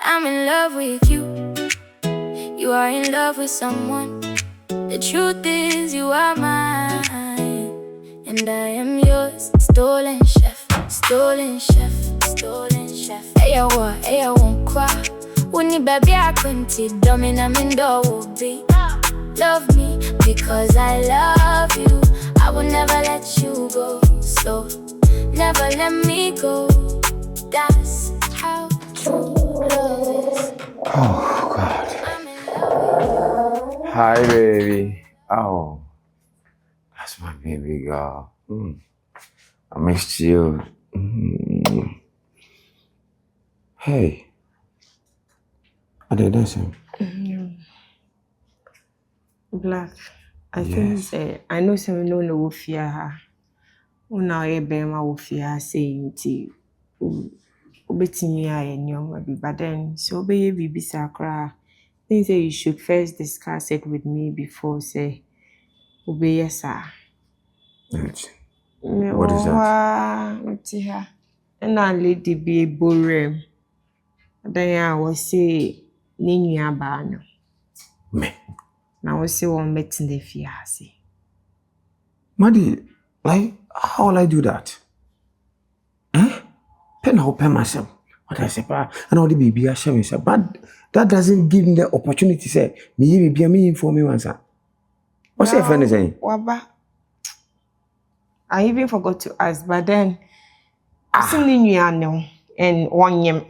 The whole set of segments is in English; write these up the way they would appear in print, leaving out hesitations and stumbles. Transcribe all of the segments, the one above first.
I'm in love with you. You are in love with someone. The truth is you are mine, and I am yours. Stolen chef, stolen chef, stolen chef. Hey, I won't cry. When you baby, I couldn't dominant in the will be. Love me because I love you. I will never let you go. So never let me go. That's how true love is. Oh, God. I'm in love with you. Hi, baby. Oh, that's my baby girl. I missed you. Hey. Are they dancing? Black. I think I know some no fear her. Una ebema wo fear saying ti obetimi aye nyoma bi, but then so be bibi sakra. Think say you should first discuss it with me before say obey yes sir. What is that? And I lady be borem. Then I was say ni nua no. Me. Now we say one meeting the fiancé. Maddie, like, how will I do that? Pen how pen myself. What I say, and all the baby I share myself. But that doesn't give me the opportunity to say, me inform me once. What's your friend saying? Waba. I even forgot to ask, but then I seen you and one yem.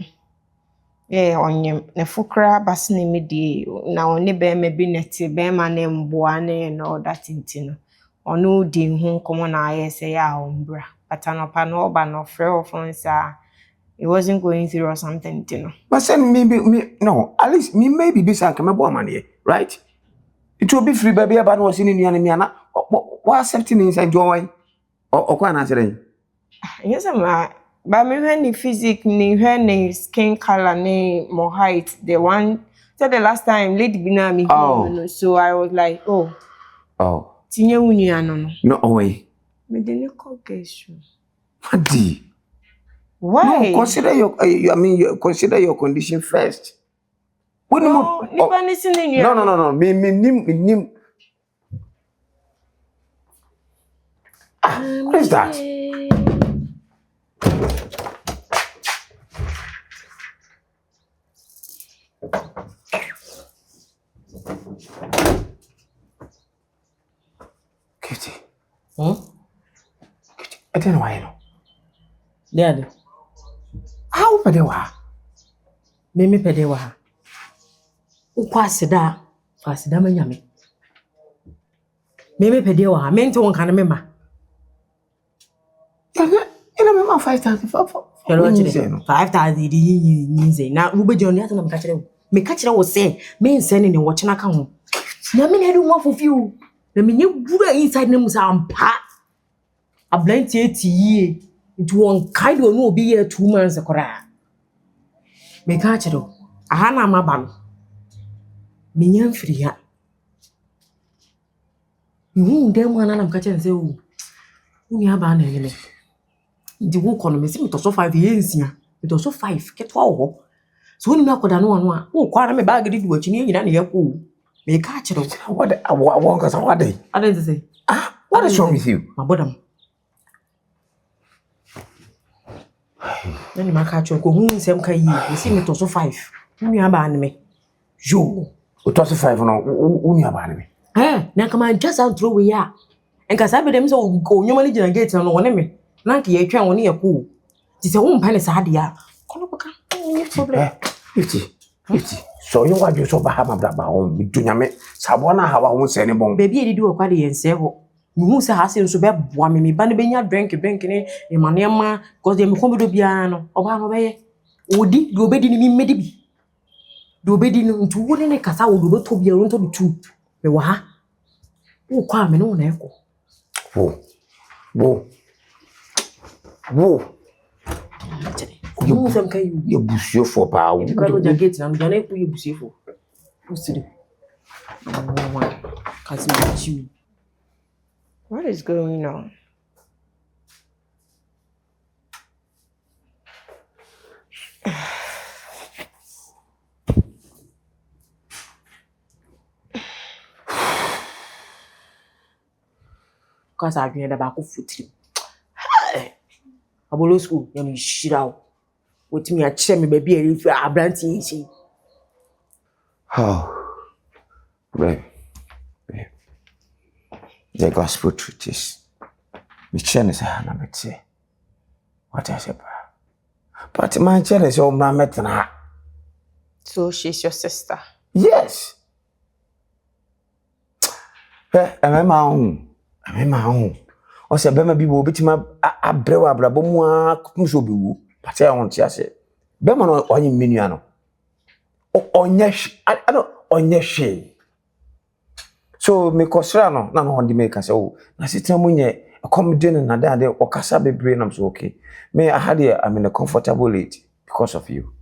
Yeah, on yem. Ne fukra basini midi. Na oni be maybe neti be manem buane and all that intino. Ono di hon komo na aye say ya umbra. But anopa no ba no frɛ ofonsa. It wasn't going through or something, you know. But send me no, at least me maybe be some come boy money, right? It will be free baby about was in the enemy. What accepting inside joy or quite answering? Yes, but me when the physique, ni when the skin color, ni more height, the one. So the last time, lady bina me. Oh. So I was like, oh. Tinye uni anono. No way. Me didn't call kesho. Maddie. Why? No, consider you consider your condition first. No, no. Me. What is that? Kitty. Kitty, I don't know why you know. Daddy. How pedewa? Mimi pedewa. Ukwasida manyame. Mimi pedewa, mento wankana mema. Ina mema 5,000. Hello, 5,000 yinze. Na ubeje oni ata na mekachire wo se, me nsene ne wo chena ka ho. Na me na do one for few. Na me nye bura inside na musa ampa. Ablanti etiye. It won kind of no be here 2 months akora. Mekachire aha na maba no. Me nya mfiri ha. Ndem wana na mekachire nse o. Uni aba na nyeme. Ndi wo kono me si me to so 5 yensia. Me to so 5 ketwa wo. So uni me akoda no a wo kwara me bag di wachi ni nyina na yakwo. Me ka kire what day? I didn't say. What is wrong with you? My bodam. Nani maka kire ko hu nsem ka yi. Me si me to so 5. Uni aba na me. Yo. O to so 5 no uni aba na me. Na kama just out throw we ya. Enka sabe dem so go nyoma ni gina gate no woni me. Na nke ye twa woni yakwo. Ti se wo mpa ne sa de ya. Kono baka. No problem. 50. So you want you so bahama braba home dunyame sabona hawa ho sene bon. Baby edidi wo kwade yense ho. Muhu se ha se nso be boa me ba ne benya drink ni e mane ma cause dem ko bedo bia no. Oba no be ye. Odi do obedi ni mi medi bi. Do obedi no ntu wo ne kasa wo do beto bia ro nto bi tu. Me wa ha. Wo kwa me no na eko. Wo. You some can you busio for power. You can't go get and then you busio for. Who's today? What is going on? Because I've been about foot. Abolo school, you shit out. What me a chemi baby if you are branching. Oh, babe. The gospel truth is, my chen is a hana say. What I say, but my chen is all my metana. So she's your sister. Yes. I'm my own. O se be ma bi wo betima abrew abrabo mu akunso bi wu. But I want to say. Be ma no onye menua no. Onye hwe. So me kosra no na no on the make say oh na sitam munye accommodating na dade okasa bebre na so okay. Me I had I'm in a comfortable age because of you.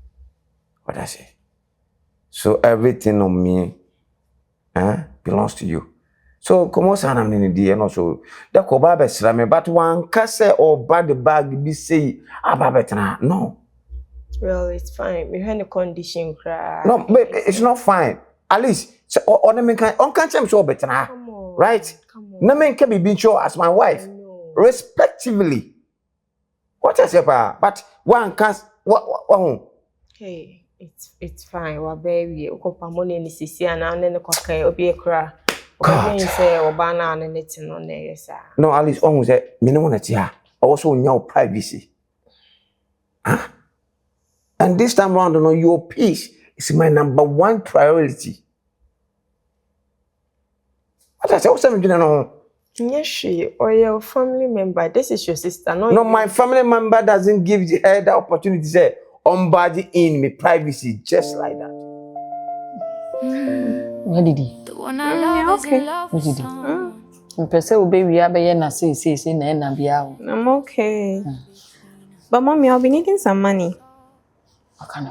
What I say. So everything on me belongs to you. So come on sana mni die no so da ko ba besra me but one kase or bad the bag be say aba betena no. Well, it's fine. We had a condition cry. No, but it's not fine. At least so on me can on catch so betena. Right? Come on. Na me can be show as my wife respectively. What I say but one cast what Hey, it's fine. We're baby. Okopa money ni sisi ana ne kwaka obi ekra. God. Say obana and anything on there, sir. No, at least almost say me no want to also know privacy. Huh? And this time round, you know, your peace is my number one priority. What I say, what's something you know? Yes, she or your family member. This is your sister, no, my family member doesn't give her the opportunity to say body in me privacy just like that. Where did he? Okay. What did he? Person will be we are by na say na bia. I'm okay. But mommy, I'll be needing some money. I can't.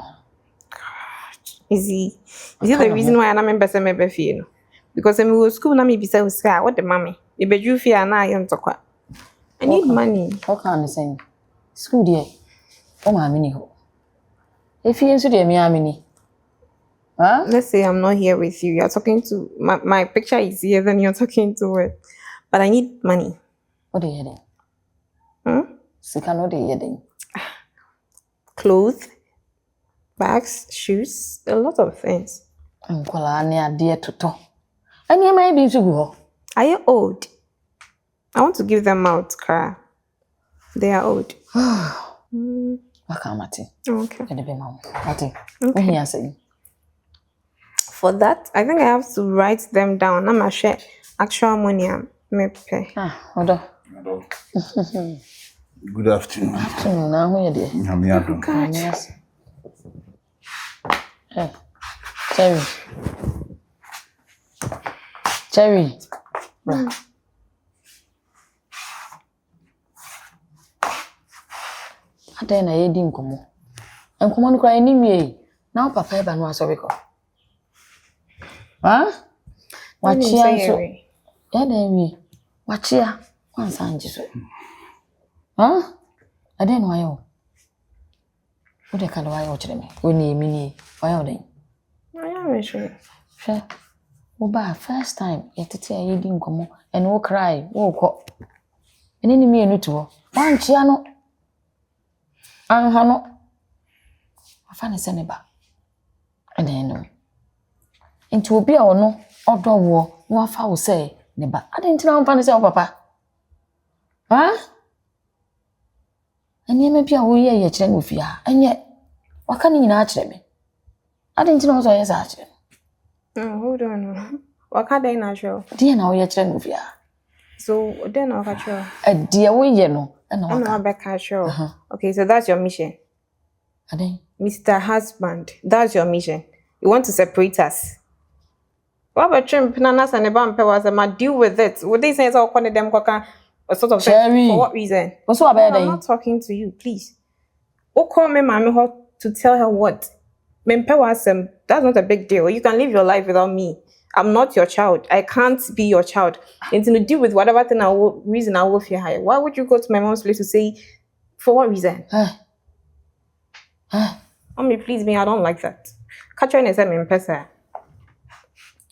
Is it the reason why I'm member say me fee no? Because when we go school na me be say what the mommy? E be you fee na I am to kwa. I need money. How can I say? School there. Oh my mini ho. If you into there me amini. Huh? Let's say I'm not here with you. You're talking to my picture is here, then you're talking to it. But I need money. What are you heading? Sika no de heading. Clothes, bags, shoes, a lot of things. Nkola ne ade toto. Any may be to go. Are you old? I want to give them out, Kara. They are old. Wakamati. Okay. Okay. For that, I think I have to write them down. I'm share actual money me pay. Hold on. Good afternoon. Afternoon. Now who you there? Yes. Hey, Cherry. Ade na ye di nkomo. Nkomo no kra ni wie. Na papa e ba no aso beko. Wachia so. Ya da wie. Wachia kwansa nji so. Ade no ayo. Wo de kala ayo kire me. Oni emi ni. Ayo den. Ayo sure. Sure. Wo ba first time yetete ye di nkomo and wo cry, wo ko. Eni ni me enu to. Wanchia no. Anhano. Afane se ne ba. Ade no. Nti obi a ono odo wo no afa wo se ne ba. Ade nti na amfane se wo papa. Eni me bia wo ye kire no fia. Enye waka ni nyina kire me. Ade nti na wo so ye sa kire. Hold on. Waka dey na show. Die na wo ye kire no fia. So then I'll catch you. Die wo ye no. I'm not back sure. Okay, so that's your mission. Ade. Mr. Husband, that's your mission. You want to separate us. What about Trimp, Nanas and the Bumper was a deal with it? Would they say it's all one of them a sort of thing? For what reason? What's what about I'm not talking to you, please. Oh, call me mommy to tell her what? That's not a big deal. You can live your life without me. I'm not your child. I can't be your child. And to deal with whatever thing reason I will feel high. Why would you go to my mom's place to say, for what reason? Mommy, please me, I don't like that. Catch her and say me pesa.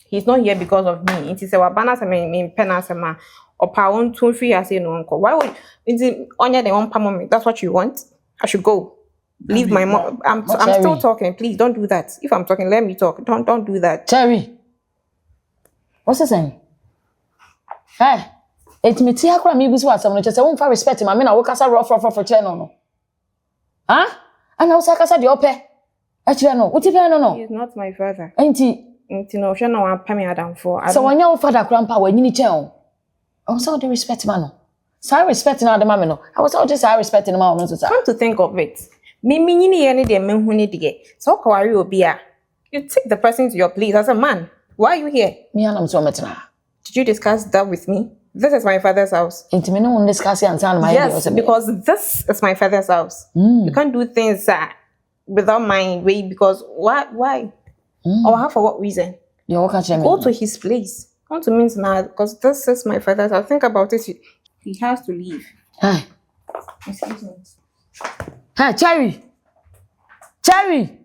He's not here because of me. It is a wabana me penasema or power to free as no uncle. Why would it only they want me? That's what you want? I should go. Leave my mom. I'm still talking. Please don't do that. If I'm talking, let me talk. Don't do that. Cherry. What's he saying? Hey, it's me tia kwa mi busu asam no chese won fa respect ma me na wo kasa rough for channel no. Huh? And I was kasa de ope. Actually no, what if no? He's not my father. Auntie no, she no wan pay me adam for. So when your father grandpa when you chen. I was all the respect man no. So I respect na the man no. I was all just I respect the man no so. Come to think of it. Me nyini ye ne de me hu ne de. So kwari obi a. You take the person to your place as a man. Why are you here? Me and I'm so metna. Did you discuss that with me? This is my father's house. Intimate no one discuss and sound my yes, because this is my father's house. You can't do things without my way because why? Or how for what reason? You go to his place. Come to me now because this is my father's house. Think about it. He has to leave. Hi. Excuse me. Hi, Cherry. Cherry.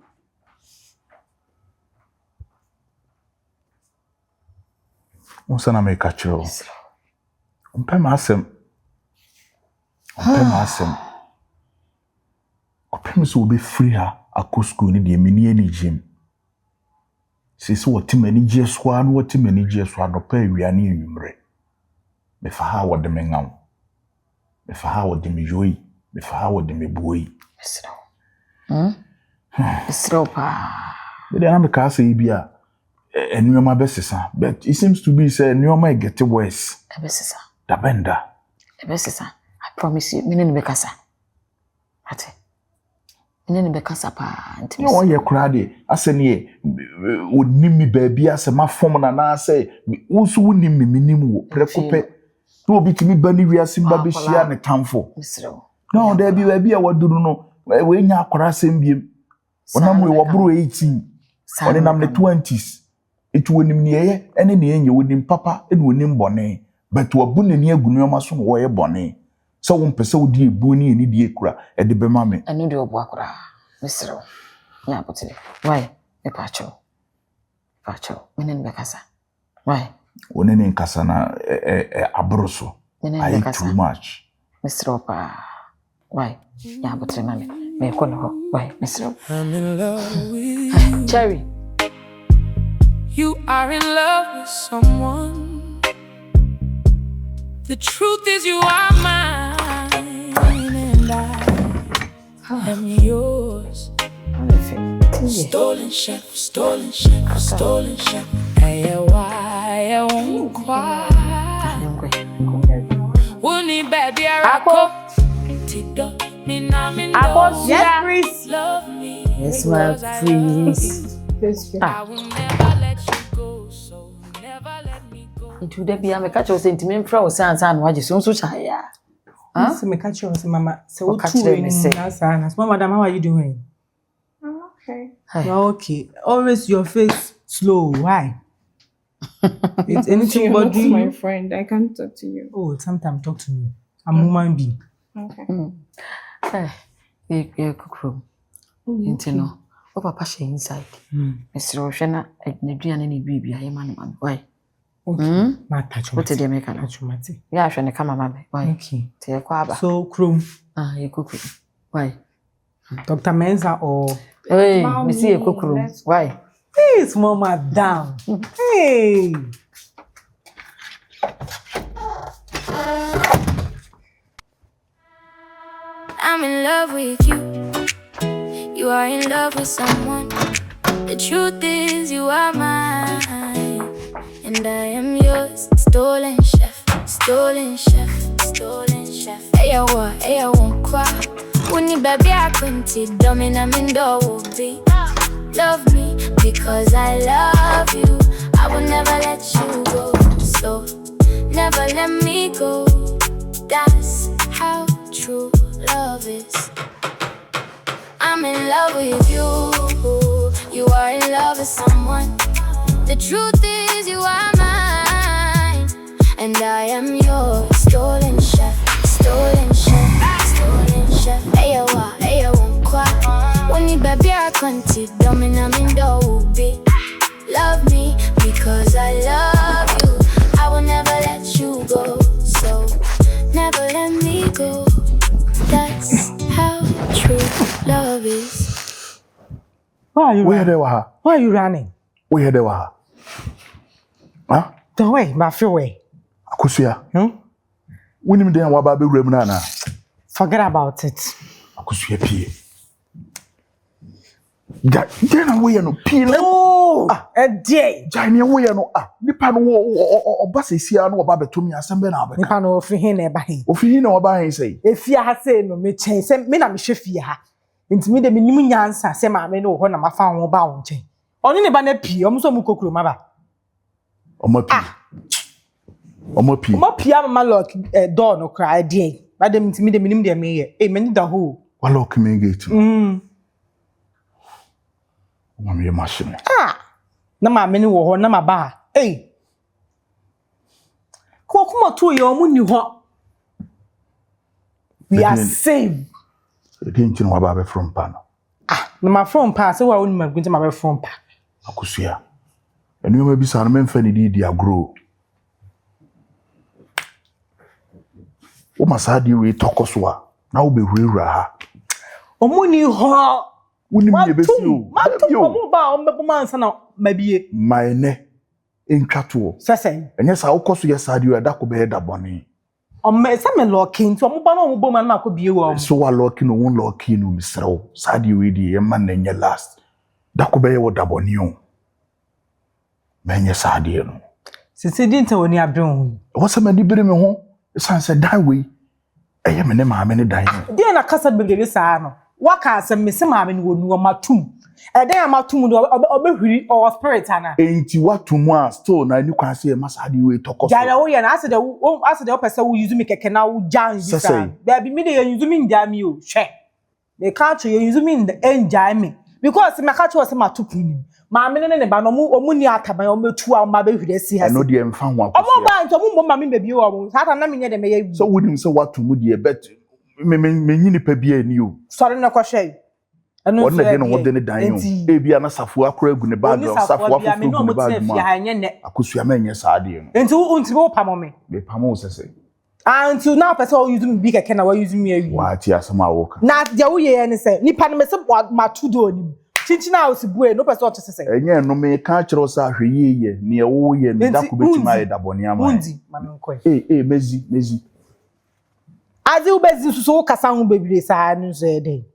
Unsana make a chill. Open asem. Open so be free her akọ school ni de meni ani gym. Sisi what many years one what many years one no pay wi ani nwumre. Me fa ha wo de me ngam. Me fa ha wo de me yoyi. Me fa ha wo de me buoyi. Esro pa. Be dey na me ka say bia enuoma besesa but it seems to be say enuoma get worse. Ebesesa. Dabenda. Ebesesa. I promise you, mine be kasa. Ate. Mine be kasa pa ntimi. No ye kura de asene onimi baabi asema fom na na say wo nimi minim wo prekope. No obi timi ba ni wiase mba be hia ne tamfo. Misro. No there be baabi a waduru no we nya akora asem biem. Onam we wobro 18. Oni nam ne 20s. Etu wonim ne ye ene ne enye wonim papa ene wonim bone. But wabu ne ni agunuoma so no wo ye bone. So wo mpese wo die bu ni eni die kura e de bema me. Anu de obu akora. Misro. Ya potile. Why? E pacho. Pacho. Minen be kasa. Why? One ne nkasa na abroso. I too much. Misro pa. Why? Ya potile mami. Me ko no. Why? Misro. I'm in love with you. Cherry. You are in love with someone. The truth is you are mine and I am yours. Stolen chef, stolen chef, stolen chef. I won't cry. Wuni baby Arako. Yes, please. Love me. Yes, my please. I will never let you go, so never let me go. Into the be am catch your sentiment from San waje so chaya. Huh? Me catch you, mama. So catch them say. Madam, how are you doing? I'm okay. You're okay. Always your face slow. Why? It's anything but you. My friend, I can't talk to you. Oh, sometimes talk to me. I'm a human being. Okay. You cook room. Into no. Oh, papa she inside. Mr. Roshana, na duane ni bibi aye man man. Why? Okay. Ma touch. What did you make an automatic? Yeah, I shouldn't come, mama. Why? Okay. Te kwaba. So, Chrome. You cook. Why? Dr. Mensa or hey, me see a cook room. Why? Hey, small madam. Hey. I'm in love with you. You are in love with someone. The truth is you are mine and I am yours. Stolen chef, stolen chef, stolen chef. Hey, I won't cry. When you baby I couldn't see dummy I'm in the love me because I love you. I will never let you go. So never let me go. That's how true love is. I'm in love with you. You are in love with someone. The truth is you are mine and I am yours. Stolen chef, stolen chef, stolen chef. Hey, I won't cry. When you baby I can't see dummy I'm in the love me because I love you. I will never let you go. love is. Why are you Where running? they were? Why are you running? Where they were? Huh? Don't wait, my feel way. Akusia. Hmm? Winning there, what about the Remnana? Forget about it. Akusia P. Then away no P. Oh, a day. Johnny away no Nipan or Bassisiano or Babatumi Assembly. Nipa no fi hin eba hin. Of you know about say. If you ha say no me chen say me na me hwe fie ha. Nti me de me nim nyansa say ma me no ho na ma fa ho ba wo nchen. Oni ne ba na pii, omo so mu kokuro ma ba. Omo P. Omo pii am ma lock door no cry dey. Ba dem nti me de me nim de me ye. Me ni da ho. What lock me gate? Mommy machine. Na ma me ni wo ho na ma ba. Ko kuma to ye omo ni ho. We are safe. Didn't you know about from Pano? Na ma from pa say wa woni ma gunti ma be from pa. Akusia. And you may be some men fanny dia grow. O masadi we tokoswa. Now be rira. Omo ni ho. Wouldn't be best you. Omo ba omo be man sana mabie. My ne in cattle. Sesen. And yes, I'll cost you side you at that could be a bonny. Omo se me locking to omo ba no omo bo man ma ko bie wo. So I locking no one locking no Mr. Sadi we the man in your last. That could be what dabonio. Many sadi no. Since didn't woni abron. What's a man dibiri me ho? San said that way. I am an mamma dying. Dey na kasa begebe saa no. Waka asem me se ma me no wonu matum. E dey amatum do obehwiri or spirit ana. Enti what to mo still na you can say masadi we tokos. Jara wo ye na ase de opese wo use me keke na wo jan bisa. There be me dey use me ndia me o hwe. Me ka cho you use me enjai me because me ka cho se matupuni. Ma me ne ba no omu ni ataban o metu a ma behwire si ha. I know the emfan wa. Omo ba nto mo ma me bebi o. Sata na me nye de me ye. So would him say what to mu the bet me nyini pa bia ni o. Sorry na kwhwe. Eno so e no de ne dan yo. E bia na safo akora gu ne bag o safo afofo gu ne bag mu. Akusua ma nye saade no. Enti unti wo pamo me. Me pamo sese. Until now person o use me big keke na wa use me awi. Wa ti asama wo ka. Na dia wo ye ne se nipa no me se matudo onim. Chinchina house bue no person o chese se. Enye no me ka kire sa hweye ye ne e wo ye ne da ko betima ye dabone ama. Undi mamenko. Mezi. Azi ubezi suso kasa ho bebire sa no so e dey.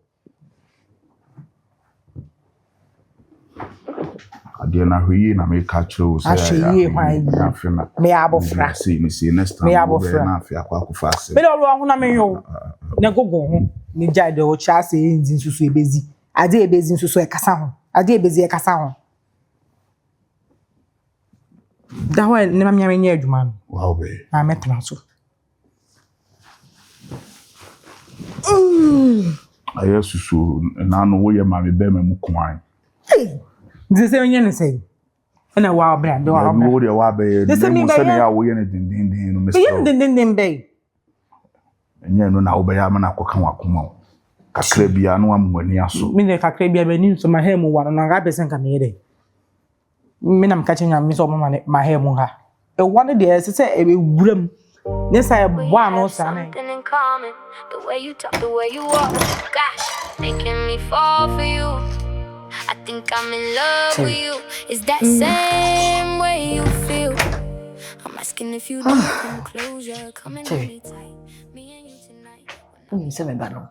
Ade na hweye na me ka kire wo say ya. Me abofra. See next time. Me abofra. Na afia kwa ase. Me do ho na me yo. Na gogo ho. Ni jade o cha se enzi suso ebezi. Ade ebezi suso e kasa ho. Ade ebezi e kasa ho. Da ho ne ma me nya adwuma no. Wow be. Na metena so. Aye susu na no wo ye ma me be mu kwan. This is when say. And a wow brand. Do I wo de wa be. This is me be. Ya wo ye ne din no me so. Be din be. Enye no na wo be ya ma na akoka wakoma. Kakra bia no amwani aso. Me ne kakra bia be ni so ma hair mu wa no nga be sen ka me de. Me na mka chenya me so ma hair mu ha. E one dey say e wuram. Ne say boa no sa na. The way you talk, the way you walk, gosh, making me fall for you. I think I'm in love with you. Is that same way you feel? I'm asking if you don't come closer, come and hold me tight. Me and you tonight. Say me ba no.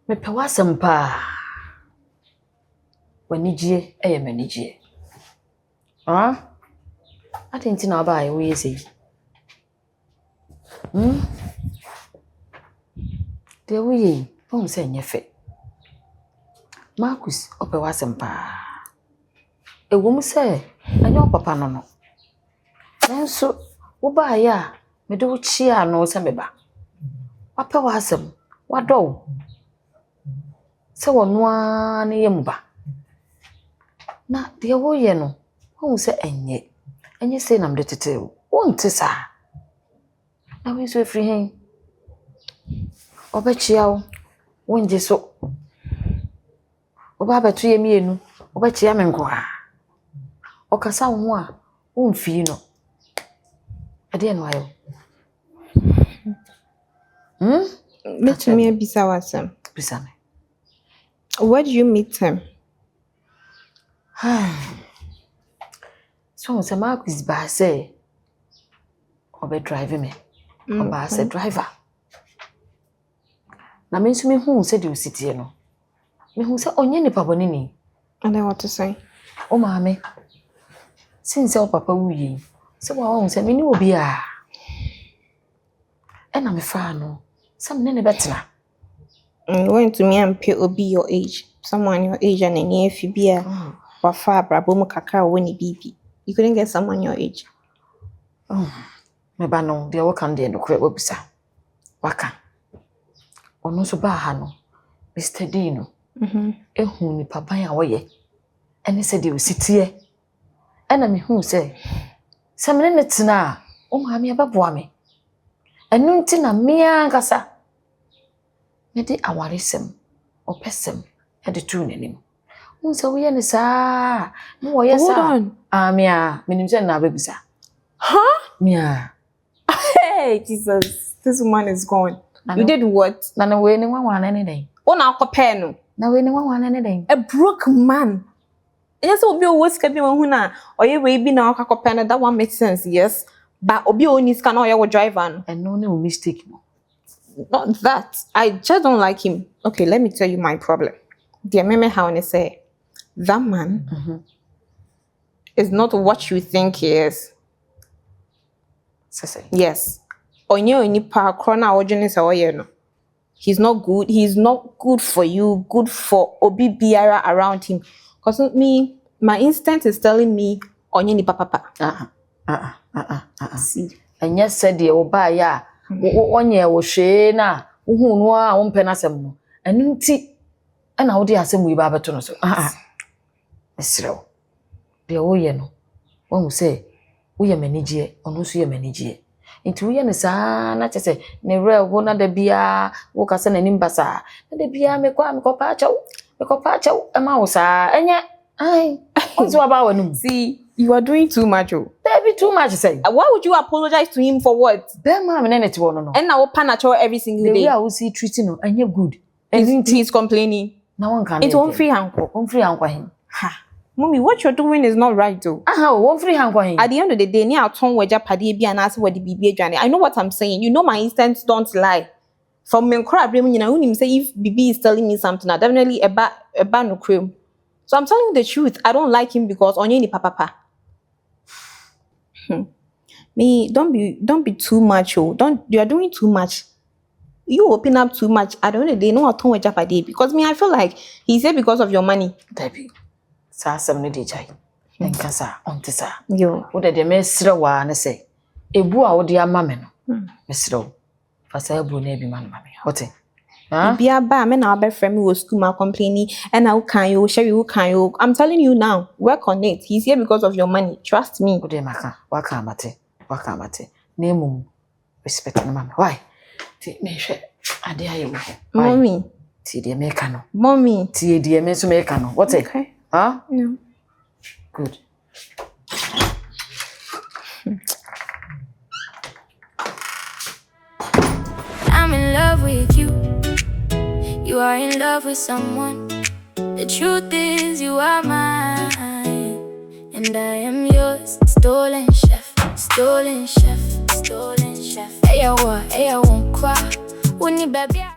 Me pe wasem pa. Wanijie eye manijie. Atinti na ba wo yesi. De wo yi, won say nyefe. Marcus ope wasem pa. Ewom say anyo papa no no. Nanso wo ba ya me do chia no se me ba. Wape wasem, wado. Se wonu a ne yem ba. Na de wo ye no, won say enye. Enye say nam de tete. Won te sa. Na we so free hen. Obechia wo, wonje so. Oba betu ye mienu, obechia me nko ha. Okasa wo ho a, wonfi no. Ade no ayo. Let me bisa wasem. Bisa me. Where did you meet him? So say Marcus ba say obe drive me. Oba say driver. Na me nso me hu say de ositie no. Me hu say onye ni papa ni. And then what to say? O maame. Since o papa wuyi. Say wa hu say me ni obi a. E na me fa no. Some ne betena. Going to me and pay obi your age. Someone your age and any if you be a wafa brabo kakra when bibi. You couldn't get someone your age. Me ba no de wo kan de no kure obisa. Waka. Ono so ba ha no. Mr. Dino. Ehu ni papa ya woye. Ene se de ositie. Ena me hu se. Se me ne tena o ma me ababoa me. Enu nti na me ankasa. Me de awaresem. Opesem. E de tu nanim. Unse wo ye ne saa. No wo ye saa. Hold on. Mia, minim se na babisa. Huh? Mia. Hey, Jesus. This woman is gone. You did what? Na we ni wan anything. Oh, now compare no. Na we ni wan anything. A broke man. Yes, obi o was kebi won hu na oye we bi na compare that one makes sense, yes. But obi o ni ska na oye wo driver no. And no mistake no. Not that. I just don't like him. Okay, let me tell you my problem. Dear meme how I say that man is not what you think he is. Say. Yes. Onye onipa krona ojene se oye no. He's not good. He's not good for you, good for obi biara around him. Cause me, my instinct is telling me onye ni papa. See. And yes said the oba ya. Onye wo hwe na uhu no a wo mpena sem no. Enu nti na wo de asem wi ba beto no so. Esrew. De wo ye no. Wo say wo ye manage ono so ye manage. Nti wo ye ne saa na chese ne rewo na da bia wo kasa na nimbasa. Na da bia me pa chawo. Me ko pa chawo e ma wo saa. Enye ai. Onzo aba wanum. See, you are doing too much. Oh. That be too much say. Why would you apologize to him for what? Be ma me ne ti wono no. And now panacho every single day. The way I will see treating no enye good. He's complaining. Na one can. It's one free hanko. One free hanko him. Ha. Mommy, what you're doing is not right though. One free hanko him. At the end of the day, ni aton weja padi bi and ask what the bibi adwane. I know what I'm saying. You know my instincts don't lie. From me nkra abrem nyina unim say if bibi is telling me something, I definitely eba no cream. So I'm telling you the truth. I don't like him because onye ni papa. Me, don't be too much. Oh, you are doing too much. You open up too much. I don't know. They know how to Japadi because me, I feel like he's here because of your money. Debbie, sa some ne dey jai. Enkasa ontisa. Yo, wo de mesre wa ne say. Ebu a wo de ama me no. Mesre wo. Fa sa ebu na ebi man ma me. Hote. Bia ba me na abefrem me was school ma complaining and how can you share you can you. I'm telling you now, work on it. He's here because of your money. Trust me. Wo de maka. Waka amate. Na emum respect na ma me. Why? Ti me hwe ade aye wo. Mommy. Ti de me ka no. Mommy. Ti de me so me ka no. What? Okay. Huh? No. Good. I'm in love with you. You are in love with someone. The truth is you are mine, and I am yours. Stolen chef. Hey, I won't cry. When you baby.